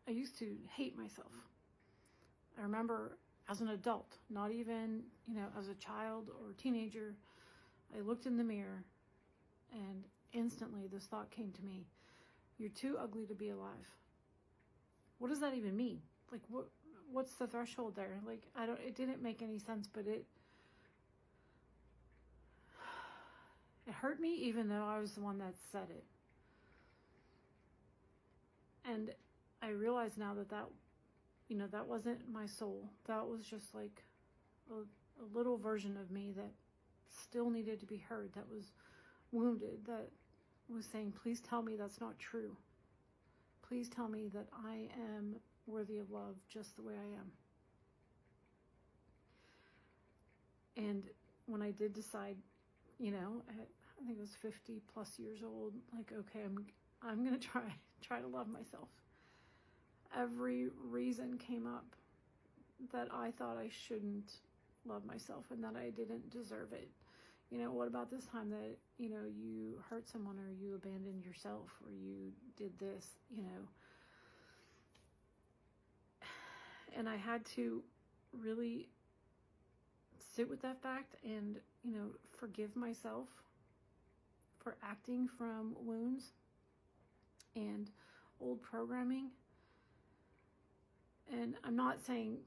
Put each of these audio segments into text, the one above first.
I used to hate myself. I remember as an adult, not even, as a child or teenager, I looked in the mirror and instantly this thought came to me: you're too ugly to be alive. What does that even mean? Like, what's the threshold there? Like, it didn't make any sense, but it hurt me even though I was the one that said it. And I realize now that wasn't my soul. That was just like a little version of me that still needed to be heard, that was wounded, that was saying, please tell me that's not true. Please tell me that I am worthy of love just the way I am. And when I did decide, I think it was 50 plus years old, like, okay, I'm going to try to love myself. Every reason came up that I thought I shouldn't love myself and that I didn't deserve it. What about this time that, you hurt someone or you abandoned yourself or you did this, And I had to really sit with that fact and, forgive myself for acting from wounds and old programming. And I'm not saying,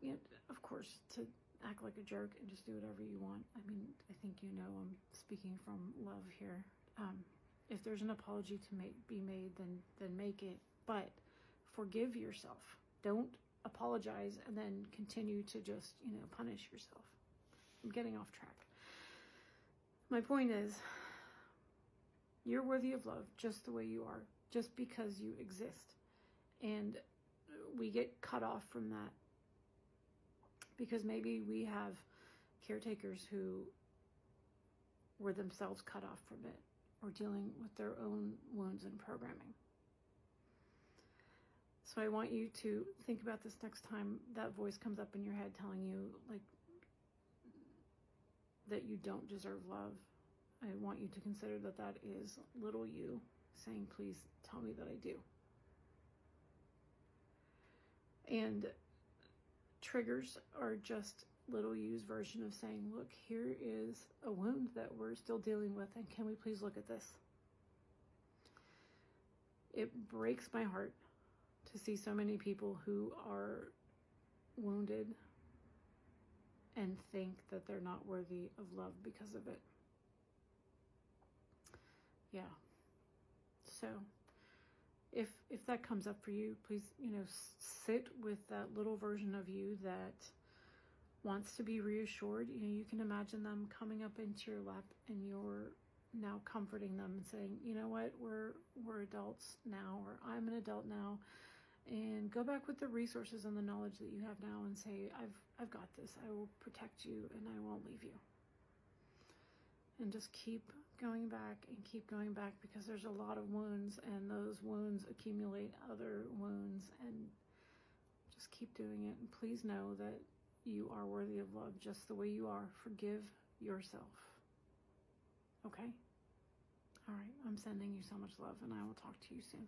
of course, to act like a jerk and just do whatever you want. I mean, I think I'm speaking from love here. If there's an apology to be made, then make it. But forgive yourself. Don't apologize and then continue to just, punish yourself. I'm getting off track. My point is, you're worthy of love just the way you are, just because you exist. And we get cut off from that because maybe we have caretakers who were themselves cut off from it or dealing with their own wounds and programming. So I want you to think about this next time that voice comes up in your head telling you like that you don't deserve love. I want you to consider that is little you saying, please tell me that I do. And triggers are just little you's version of saying, look, here is a wound that we're still dealing with, and can we please look at this? It breaks my heart to see so many people who are wounded and think that they're not worthy of love because of it. Yeah. So if that comes up for you, please, sit with that little version of you that wants to be reassured. You can imagine them coming up into your lap and you're now comforting them and saying, you know what, we're adults now, or I'm an adult now, and go back with the resources and the knowledge that you have now and say, I've got this. I will protect you and I won't leave you. And just keep going back and keep going back, because there's a lot of wounds and those wounds accumulate other wounds, and just keep doing it. And please know that you are worthy of love just the way you are. Forgive yourself. Okay? All right. I'm sending you so much love, and I will talk to you soon.